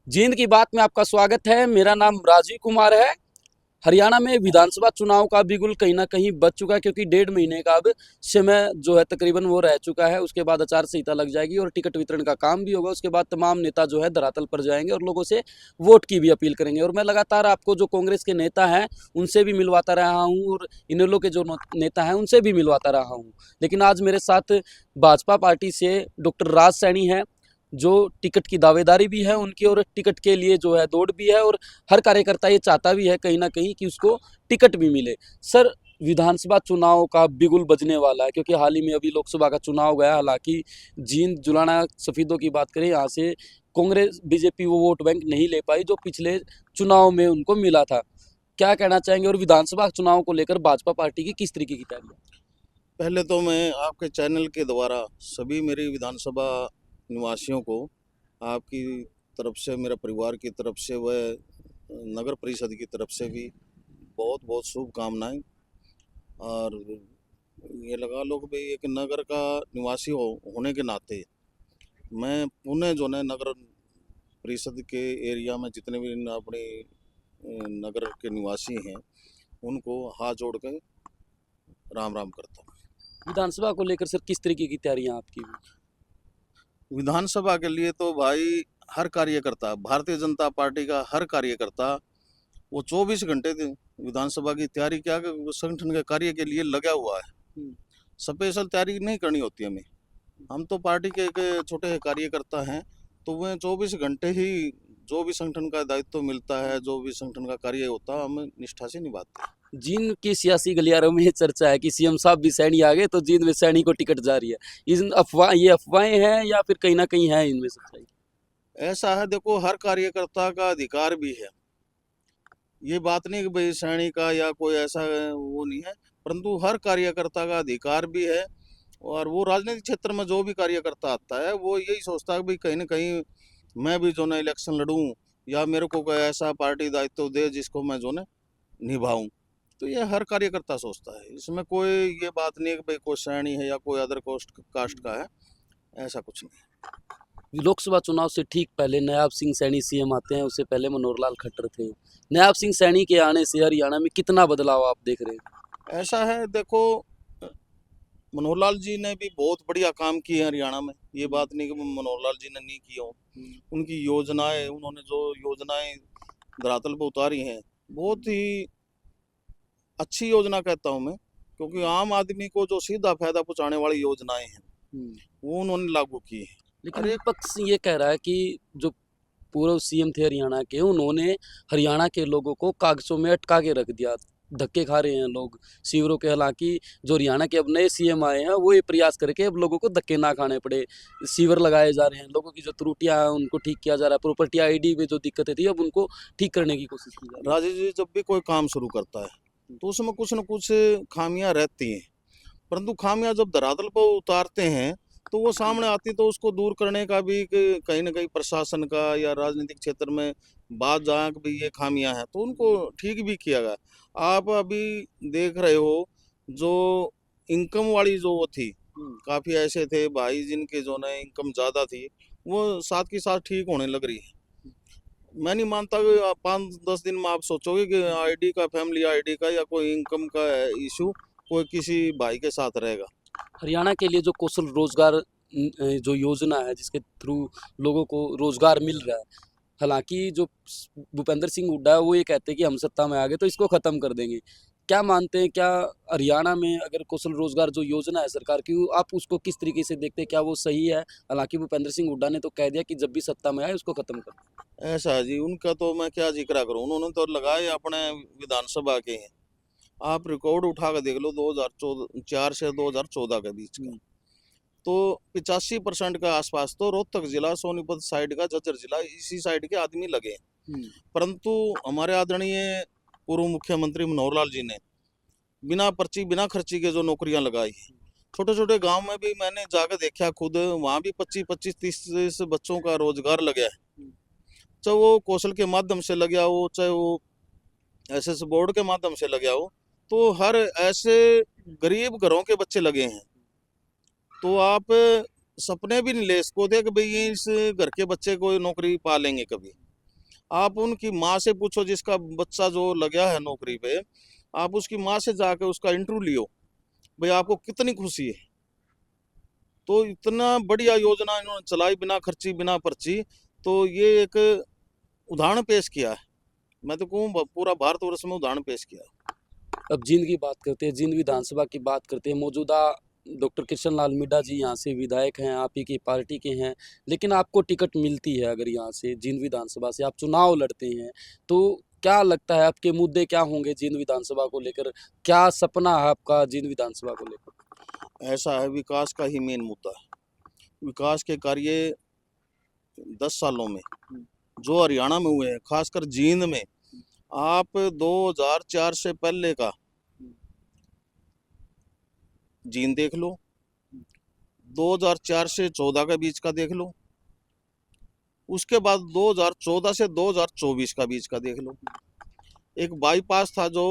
जींद की बात में आपका स्वागत है। मेरा नाम राजीव कुमार है। हरियाणा में विधानसभा चुनाव का बिगुल कहीं ना कहीं बच चुका है, क्योंकि 1.5 महीने का अब समय जो है तकरीबन वो रह चुका है। उसके बाद आचार संहिता लग जाएगी और टिकट वितरण का काम भी होगा। उसके बाद तमाम नेता जो है धरातल पर जाएंगे और लोगों से वोट की भी अपील करेंगे। और मैं लगातार आपको जो कांग्रेस के नेता हैं उनसे भी मिलवाता रहा हूँ और इनेलो के जो नेता हैं उनसे भी मिलवाता रहा हूँ। लेकिन आज मेरे साथ भाजपा पार्टी से डॉक्टर राज सैनी है, जो टिकट की दावेदारी भी है उनकी और टिकट के लिए जो है दौड़ भी है। और हर कार्यकर्ता ये चाहता भी है कहीं ना कहीं कि उसको टिकट भी मिले। सर, विधानसभा चुनाव का बिगुल बजने वाला है, क्योंकि हाल ही में अभी लोकसभा का चुनाव गया। हालांकि जींद जुलाना सफीदों की बात करें, यहाँ से कांग्रेस बीजेपी वो वोट बैंक नहीं ले पाई जो पिछले चुनाव में उनको मिला था। क्या कहना चाहेंगे? और विधानसभा चुनाव को लेकर भाजपा पार्टी की किस तरीके की तैयारी है? पहले तो मैं आपके चैनल के द्वारा सभी मेरी विधानसभा निवासियों को आपकी तरफ से, मेरे परिवार की तरफ से व नगर परिषद की तरफ से भी बहुत बहुत शुभकामनाएं। और ये लगा लो कि भाई एक नगर का निवासी होने के नाते मैं पुणे जो है नगर परिषद के एरिया में जितने भी अपने नगर के निवासी हैं उनको हाथ जोड़ के राम राम करता हूँ। विधानसभा को लेकर सर किस तरीके की तैयारियां आपकी? विधानसभा के लिए तो भाई हर कार्यकर्ता, भारतीय जनता पार्टी का हर कार्यकर्ता वो 24 घंटे विधानसभा की तैयारी क्या संगठन के कार्य के लिए लगा हुआ है। स्पेशल तैयारी नहीं करनी होती हमें। हम तो पार्टी के एक छोटे कार्यकर्ता हैं, तो वह 24 घंटे ही जो भी संगठन का दायित्व मिलता है, जो भी संगठन का कार्य होता है, हम निष्ठा से निभाते हैं। जींद की सियासी गलियारों में ये चर्चा है कि सीएम साहब भी सैनी आ गए तो जींद में सैनी को टिकट जा रही है। ये अफवाहें हैं या फिर कहीं ना कहीं है इनमें सच्चाई? ऐसा है, देखो, हर कार्यकर्ता का अधिकार भी है। ये बात नहीं कि भाई सैनी का या कोई ऐसा वो नहीं है, परंतु हर कार्यकर्ता का अधिकार भी है। और वो राजनीतिक क्षेत्र में जो भी कार्यकर्ता आता है वो यही सोचता है कि भाई कहीं ना कहीं मैं भी जो ना इलेक्शन लड़ूं, या मेरे को कोई ऐसा पार्टी दायित्व दे जिसको मैं जो ना निभाऊं। तो ये हर कार्यकर्ता सोचता है, इसमें कोई ये बात नहीं है कि भाई कोई सैनी है या कोई अदर कास्ट का है, ऐसा कुछ नहीं। लोकसभा चुनाव से ठीक पहले नायाब सिंह सैनी सीएम आते हैं, उससे पहले मनोहर लाल खट्टर थे। नायाब सिंह सैनी के आने से हरियाणा में कितना बदलाव आप देख रहे हैं? ऐसा है, देखो, मनोहर लाल जी ने भी बहुत बढ़िया काम किए हैं हरियाणा में। ये बात नहीं कि मनोहर लाल जी ने नहीं किया हो। उनकी योजनाएं, उन्होंने जो योजनाएं धरातल पर उतारी हैं, बहुत ही अच्छी योजना कहता हूँ मैं, क्योंकि आम आदमी को जो सीधा फायदा पहुंचाने वाली योजनाएं हैं वो उन्होंने लागू की है। लेकिन और एक विपक्ष ये कह रहा है कि जो पूर्व सीएम थे हरियाणा के, उन्होंने हरियाणा के लोगों को कागजों में अटका के रख दिया। धक्के खा रहे हैं लोग शिविरों के। हालांकि जो हरियाणा के अब नए सीएम आए हैं वो ये प्रयास करके अब लोगों को धक्के ना खाने पड़े। शिविर लगाए जा रहे हैं, लोगों की जो त्रुटियां हैं उनको ठीक किया जा रहा है। प्रॉपर्टी आईडी में जो दिक्कतें थी अब उनको ठीक करने की कोशिश की जा रही राजेश जी जब भी कोई काम शुरू करता है तो उसमें कुछ न कुछ खामियां रहती हैं, परंतु खामियां जब धरातल पर उतारते हैं तो वो सामने आती, तो उसको दूर करने का भी कहीं ना कहीं प्रशासन का या राजनीतिक क्षेत्र में बात जहाँ भी ये खामियां हैं तो उनको ठीक भी किया गया। आप अभी देख रहे हो, जो इनकम वाली जो वो थी, है। काफ़ी ऐसे थे भाई जिनके जो ना इनकम ज़्यादा थी, वो साथ के साथ ठीक होने लग रही है। मैं नहीं मानता कि 5-10 दिन में आप सोचोगे कि आईडी का, फैमिली आईडी का या कोई इनकम का इशू कोई किसी भाई के साथ रहेगा। हरियाणा के लिए जो कौशल रोजगार जो योजना है जिसके थ्रू लोगों को रोजगार मिल रहा है, हालांकि जो भूपेंद्र सिंह हुड्डा है वो ये कहते हैं कि हम सत्ता में आ गए तो इसको खत्म कर देंगे। क्या मानते हैं, क्या हरियाणा में अगर कौशल रोजगार जो योजना है सरकार की, आप उसको किस तरीके से देखते हैं? क्या वो सही है? हालांकि भूपेंद्र सिंह हुड्डा ने तो कह दिया कि जब भी सत्ता में आए उसको खत्म कर। ऐसा है जी, उनका तो मैं क्या जिक्र करूं, उन्होंने तो लगाए अपने विधानसभा के हैं। आप रिकॉर्ड उठा कर देख लो 2004 से 2014 के बीच का, तो 85% का आसपास तो रोहतक जिला, सोनीपत साइड का, झज्जर जिला, इसी साइड के आदमी लगे हैं। परंतु हमारे आदरणीय पूर्व मुख्यमंत्री मनोहर लाल जी ने बिना पर्ची बिना खर्ची के जो नौकरियां लगाई है, छोटे छोटे गांव में भी मैंने जाकर देखा खुद, वहां भी 25-25-30 बच्चों का रोजगार लगा है। चाहे वो कौशल के माध्यम से लग गया हो, चाहे वो एसएस बोर्ड के माध्यम से लग गया हो, तो हर ऐसे गरीब घरों के बच्चे लगे हैं। तो आप सपने भी नहीं ले सकते कि भाई इस घर के बच्चे को नौकरी पा लेंगे कभी। आप उनकी माँ से पूछो, जिसका बच्चा जो लगा है नौकरी पे, आप उसकी माँ से जाके उसका इंटरव्यू लियो, भाई आपको कितनी खुशी है। तो इतना बढ़िया योजना इन्होंने चलाई, बिना खर्ची बिना पर्ची। तो ये एक उदाहरण पेश किया है, मैं तो कहूँ पूरा भारतवर्ष में उदाहरण पेश किया है। अब जींद की बात करते हैं, जींद विधानसभा की बात करते हैं। मौजूदा डॉक्टर कृष्ण लाल मिड्डा जी यहाँ से विधायक हैं, आप ही की पार्टी के हैं, लेकिन आपको टिकट मिलती है अगर यहाँ से जींद विधानसभा से आप चुनाव लड़ते हैं, तो क्या लगता है आपके मुद्दे क्या होंगे जींद विधानसभा को लेकर? क्या सपना है आपका जींद विधानसभा को लेकर? ऐसा है, विकास का ही मेन मुद्दा है। विकास के कार्य 10 सालों में जो हरियाणा में हुए हैं, खासकर जींद में, आप 2004 से पहले का जींद देख लो, 2004 से 14 के बीच का देख लो, उसके बाद 2014 से 2024 का बीच का देख लो। एक बाईपास था जो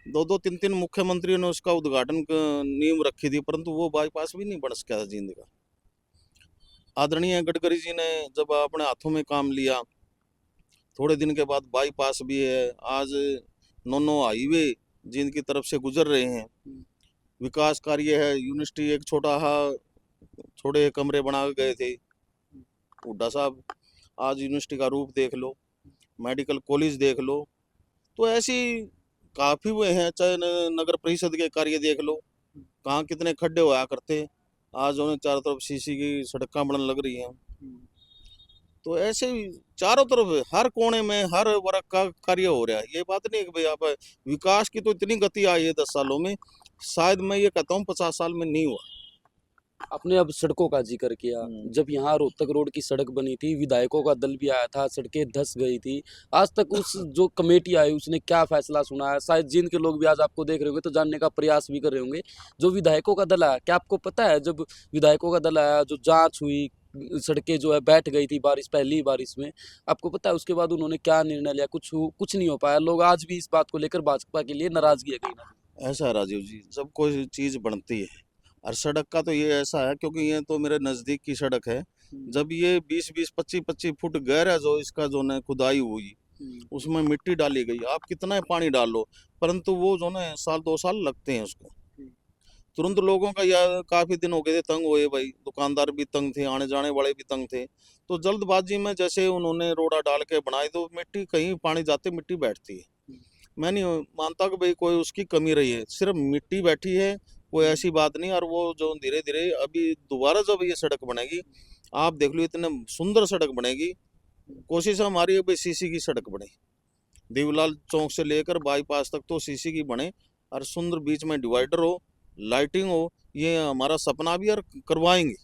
2-2 3-3 मुख्यमंत्रियों ने उसका उद्घाटन नींव रखी थी, परंतु वो बाईपास भी नहीं बन सका जींद का। आदरणीय गडकरी जी ने जब अपने हाथों में काम लिया, थोड़े दिन के बाद बाईपास भी है, आज नौ हाईवे जींद की तरफ से गुजर रहे हैं। विकास कार्य है, यूनिवर्सिटी एक छोटे कमरे बना के गए थे हुड्डा साहब, आज यूनिवर्सिटी का रूप देख लो, मेडिकल कॉलेज देख लो। तो ऐसी काफी हुए हैं, चाहे नगर परिषद के कार्य देख लो, कहाँ कितने खड्डे हुआ करते, आज उन्हें चारों तरफ सीसी की सड़कें बनने लग रही हैं। तो ऐसे ही चारों तरफ हर कोने में हर वर्ग का कार्य हो रहा है। ये बात नहीं है कि भाई आप, विकास की तो इतनी गति आई है 10 सालों में, शायद मैं ये कहता हूँ 50 साल में नहीं हुआ। आपने अब सड़कों का जिक्र किया, जब यहाँ रोहतक रोड की सड़क बनी थी, विधायकों का दल भी आया था, सड़कें धंस गई थी, आज तक उस जो कमेटी आई उसने क्या फैसला सुना है? शायद जिन के लोग भी आज आपको देख रहे होंगे तो जानने का प्रयास भी कर रहे होंगे। जो विधायकों का दल आया, क्या आपको पता है जब विधायकों का दल आया, जो जांच हुई, सड़कें जो है बैठ गई थी बारिश, पहली बारिश में, आपको पता है उसके बाद उन्होंने क्या निर्णय लिया? कुछ नहीं हो पाया। लोग आज भी इस बात को लेकर भाजपा के लिए नाराजगी है कहीं ना। ऐसा है राजीव जी, जब कोई चीज बनती है, और सड़क का तो ये ऐसा है, क्योंकि ये तो मेरे नजदीक की सड़क है। जब ये 20-20 25-25 फुट गहरा जो इसका जो न खुदाई हुई, उसमें मिट्टी डाली गई, आप कितना पानी डाल लो, परंतु वो जो न 1-2 साल लगते हैं उसको। तुरंत लोगों का यार काफी दिन हो गए थे तंग हुए, भाई दुकानदार भी तंग थे, आने जाने वाले भी तंग थे। तो जल्दबाजी में जैसे उन्होंने रोड़ा डाल के बनाई, तो मिट्टी कहीं पानी जाते मिट्टी बैठती है। मैं नहीं मानता कि भाई कोई उसकी कमी रही है, सिर्फ मिट्टी बैठी है, कोई ऐसी बात नहीं। और वो जो धीरे धीरे अभी दोबारा जब ये सड़क बनेगी, आप देख लो इतने सुंदर सड़क बनेगी। कोशिश हमारी है भाई सीसी की सड़क बने, देवीलाल चौक से लेकर बाईपास तक तो सीसी की बने, और सुंदर बीच में डिवाइडर हो, लाइटिंग हो। ये हमारा सपना भी, और करवाएंगे।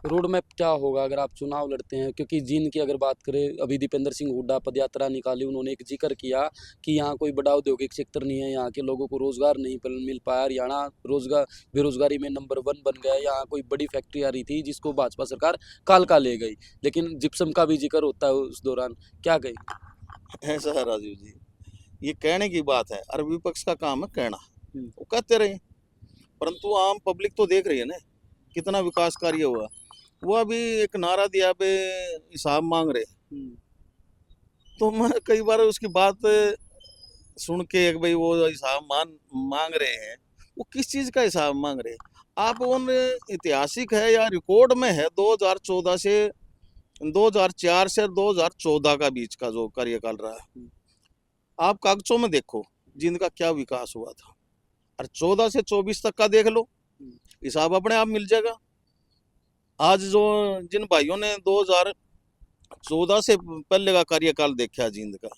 रोड मैप क्या होगा अगर आप चुनाव लड़ते हैं? क्योंकि जींद की अगर बात करें, अभी दीपेंद्र सिंह हुड्डा पद यात्रा निकाली, उन्होंने एक जिक्र किया कि यहाँ कोई बड़ा औद्योगिक क्षेत्र नहीं है, यहाँ के लोगों को रोजगार नहीं मिल पाया, हरियाणा रोजगार बेरोजगारी में नंबर 1 बन गया। यहाँ कोई बड़ी फैक्ट्री आ रही थी जिसको भाजपा सरकार काल ले गई, लेकिन जिप्सम का भी जिक्र होता है उस दौरान, क्या कहें? ऐसा है राजीव जी, ये कहने की बात है, और विपक्ष का काम है कहना। वो कहते रहे, परंतु आम पब्लिक तो देख रही है ना कितना विकास कार्य हुआ। वो अभी एक नारा दिया पे हिसाब मांग रहे, तो मैं कई बार उसकी बात सुन के भाई वो हिसाब मांग रहे हैं, वो किस चीज का हिसाब मांग रहे हैं? आप उन ऐतिहासिक है या रिकॉर्ड में है 2014 से 2004 से 2014 का बीच का जो कार्यकाल रहा है, आप कागजों में देखो जिनका क्या विकास हुआ था, और 14 से 24 तक का देख लो, हिसाब अपने आप मिल जाएगा। आज जो जिन भाइयों ने 2014 से पहले का कार्यकाल देखा है जींद का,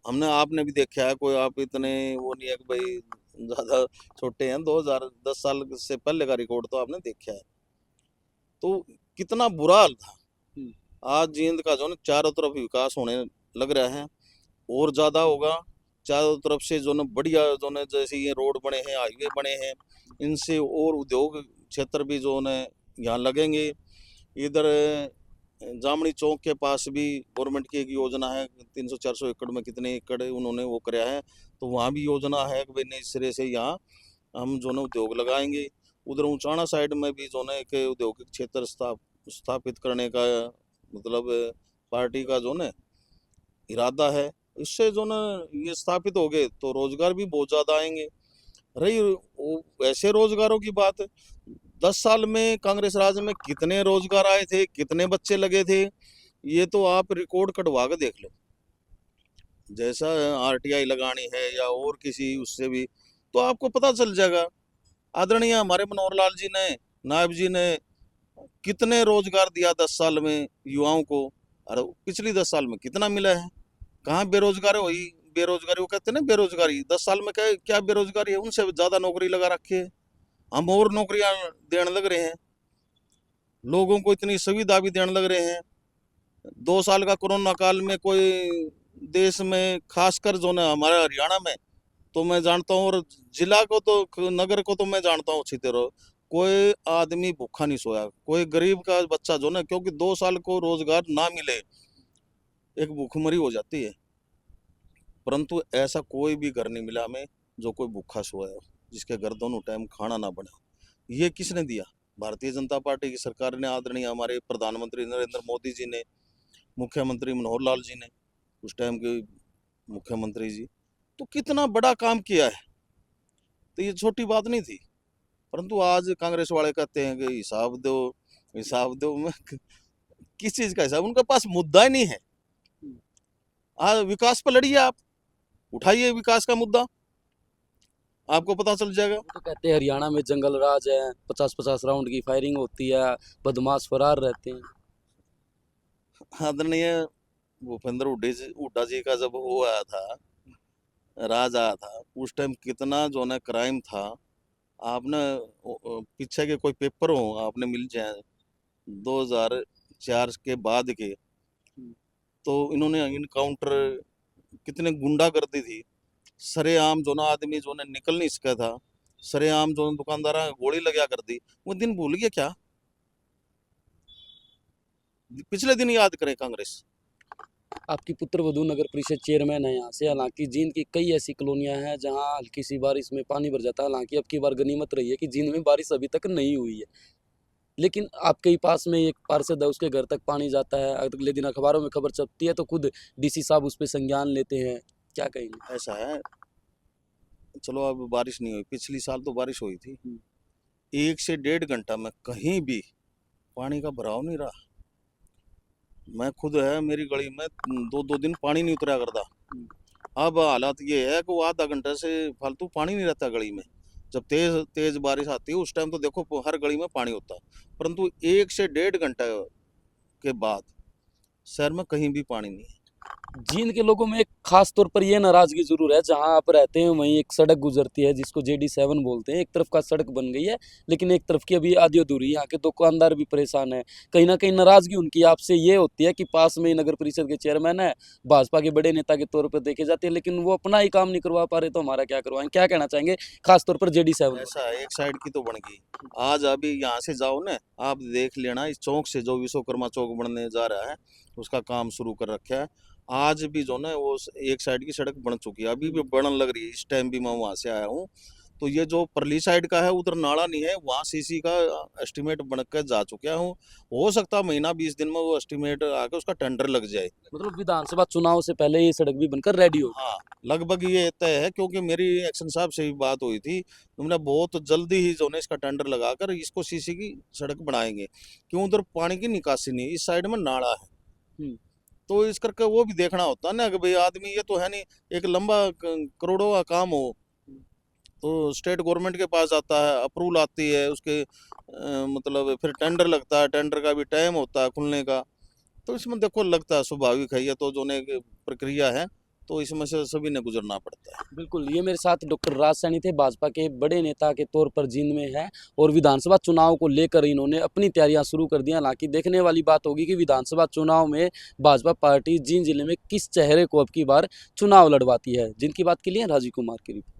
हमने आपने भी देखा है, कोई आप इतने वो नहीं है कि भाई ज्यादा छोटे हैं, 2010 साल से पहले का रिकॉर्ड तो आपने देखा है। तो कितना बुरा हाल था। आज जींद का जो ना चारों तरफ विकास होने लग रहा है, और ज्यादा होगा। चारों तरफ से जो ना बढ़िया जो ना जैसे ये रोड बने हैं, हाईवे बने हैं, इनसे और उद्योग क्षेत्र भी जो ना यहाँ लगेंगे। इधर जामनी चौक के पास भी गवर्नमेंट की एक योजना है, 300-400 एकड़ में कितने एकड़ उन्होंने वो कराया है, तो वहाँ भी योजना है कि भाई नए सिरे से यहाँ हम जो ना उद्योग लगाएंगे। उधर ऊंचाना साइड में भी जो ना एक औद्योगिक क्षेत्र स्थापित करने का मतलब पार्टी का जो ना इरादा है, इससे जो ना ये स्थापित हो गए तो रोजगार भी बहुत ज्यादा आएंगे। रही ऐसे रोजगारों की बात, 10 साल में कांग्रेस राज में कितने रोजगार आए थे, कितने बच्चे लगे थे, ये तो आप रिकॉर्ड कटवा के देख लो। जैसा आरटीआई लगानी है या और किसी उससे भी, तो आपको पता चल जाएगा। आदरणीय हमारे मनोहर लाल जी ने, नायब जी ने कितने रोजगार दिया 10 साल में युवाओं को, और पिछली 10 साल में कितना मिला है। कहाँ बेरोजगारी हुई, बेरोजगारी वो कहते हैं ना बेरोजगारी, 10 साल में क्या क्या बेरोजगारी है, उनसे ज्यादा नौकरी लगा रखी है। हम और नौकरियां देने लग रहे हैं, लोगों को इतनी सुविधा भी देने लग रहे हैं। 2 साल का कोरोना काल में कोई देश में, खासकर जो ना हमारे हरियाणा में तो मैं जानता हूँ, और जिला को तो, नगर को तो मैं जानता हूँ अच्छी तरह, कोई आदमी भूखा नहीं सोया, कोई गरीब का बच्चा जो ना, क्योंकि 2 साल को रोजगार ना मिले एक भूखमरी हो जाती है। परंतु ऐसा कोई भी घर नहीं मिला हमें जो कोई भूखा सोया हो, जिसके घर दोनों टाइम खाना ना बने। ये किसने दिया? भारतीय जनता पार्टी की सरकार ने, आदरणीय हमारे प्रधानमंत्री नरेंद्र मोदी जी ने, मुख्यमंत्री मनोहर लाल जी ने, उस टाइम के मुख्यमंत्री जी, तो कितना बड़ा काम किया है। तो ये छोटी बात नहीं थी। परंतु आज कांग्रेस वाले कहते हैं कि हिसाब दो, हिसाब दो। मैं किस चीज का हिसाब? उनके पास मुद्दा ही नहीं है। आज विकास पर लड़िए, आप उठाइए विकास का मुद्दा, आपको पता चल जाएगा। वो तो कहते हैं हरियाणा में जंगल राज है, 50-50 राउंड की फायरिंग होती है, बदमाश फरार रहते हैं। आदरणीय भूपेंद्र हुड्डा जी का जब वो आया था, राज आया था, उस टाइम कितना जो है क्राइम था। आपने पीछे के कोई पेपर हो आपने मिल जाए 2004 के बाद के, तो इन्होंने इनकाउंटर, कितने गुंडागर्दी थी। सरेआम जो ना आदमी जो ने निकल नहीं सका था, सरेआम जो दुकानदार गोली लगा कर दी। वो दिन भूल गया क्या? पिछले दिन याद करें कांग्रेस। आपकी पुत्रवधू नगर परिषद चेयरमैन है यहाँ से। हालांकि जींद की कई ऐसी कॉलोनियां हैं जहाँ हल्की सी बारिश में पानी भर जाता है। हालांकि अब की बार गनीमत रही है कि जींद में बारिश अभी तक नहीं हुई है, लेकिन आपके ही पास में एक पार्षद है, उसके घर तक पानी जाता है। अगले दिन अखबारों में खबर छपती है तो खुद डीसी साहब उस पर संज्ञान लेते हैं। क्या कहेंगे? ऐसा है, चलो अब बारिश नहीं हुई, पिछली साल तो बारिश हुई थी। 1 से 1.5 घंटा में कहीं भी पानी का भराव नहीं रहा। मैं खुद है, मेरी गली में 2-2 दिन पानी नहीं उतरा करता। अब हालात ये है कि वो आधा घंटे से फालतू पानी नहीं रहता गली में। जब तेज तेज बारिश आती है उस टाइम तो देखो हर गली में पानी होता है, परंतु 1 से 1.5 घंटा के बाद शहर में कहीं भी पानी नहीं है। जींद के लोगों में एक खास तौर पर यह नाराजगी जरूर है, जहां आप रहते हैं वहीं एक सड़क गुजरती है जिसको JD7 बोलते हैं। एक तरफ का सड़क बन गई है लेकिन एक तरफ की अभी आधी अधूरी। यहाँ के दुकानदार भी परेशान है। कहीं ना कहीं नाराजगी उनकी आपसे ये होती है कि पास में ही नगर परिषद के चेयरमैन है, भाजपा के बड़े नेता के तौर पर देखे जाते हैं, लेकिन वो अपना ही काम नहीं करवा पा रहे, तो हमारा क्या करवाएं? क्या कहना चाहेंगे खासतौर पर JD7? ऐसा है, एक साइड की तो बन गई। आज अभी यहाँ से जाओ ना, आप देख लेना, इस चौक से जो विश्वकर्मा चौक बनने जा रहा है उसका काम शुरू कर रखा है। आज भी जो ना वो एक साइड की सड़क बन चुकी है, अभी भी बनने लग रही है। इस टाइम भी मैं वहाँ से आया हूँ, तो ये जो परली साइड का है उधर नाला नहीं है, वहाँ सीसी का एस्टिमेट बनकर जा चुका हूँ। हो सकता महीना 20 दिन में वो एस्टिमेट आके उसका टेंडर लग जाए। मतलब विधानसभा चुनाव से पहले ये सड़क भी बनकर रेडी हो? हाँ, लगभग ये तय है, क्योंकि मेरी एक्शन साहब से भी बात हुई थी। तुमने बहुत जल्दी ही जो है इसका टेंडर लगाकर इसको सीसी की सड़क बनाएंगे, क्यों उधर पानी की निकासी नहीं, इस साइड में नाला है। तो इस करके वो भी देखना होता है ना कि भाई आदमी, ये तो है नहीं एक लंबा करोड़ों का काम हो तो स्टेट गवर्नमेंट के पास आता है, अप्रूवल आती है उसके, मतलब फिर टेंडर लगता है, टेंडर का भी टाइम होता है खुलने का। तो इसमें देखो लगता है स्वाभाविक है, ये तो जो ने प्रक्रिया है, तो इसमें से सभी ने गुजरना पड़ता है। बिल्कुल। ये मेरे साथ डॉक्टर राज सैनी थे, भाजपा के बड़े नेता के तौर पर जींद में है और विधानसभा चुनाव को लेकर इन्होंने अपनी तैयारियां शुरू कर दी। हालांकि देखने वाली बात होगी कि विधानसभा चुनाव में भाजपा पार्टी जींद जिले में किस चेहरे को अब की बार चुनाव लड़वाती है। जिनकी बात के लिए राजीव कुमार की रिपोर्ट।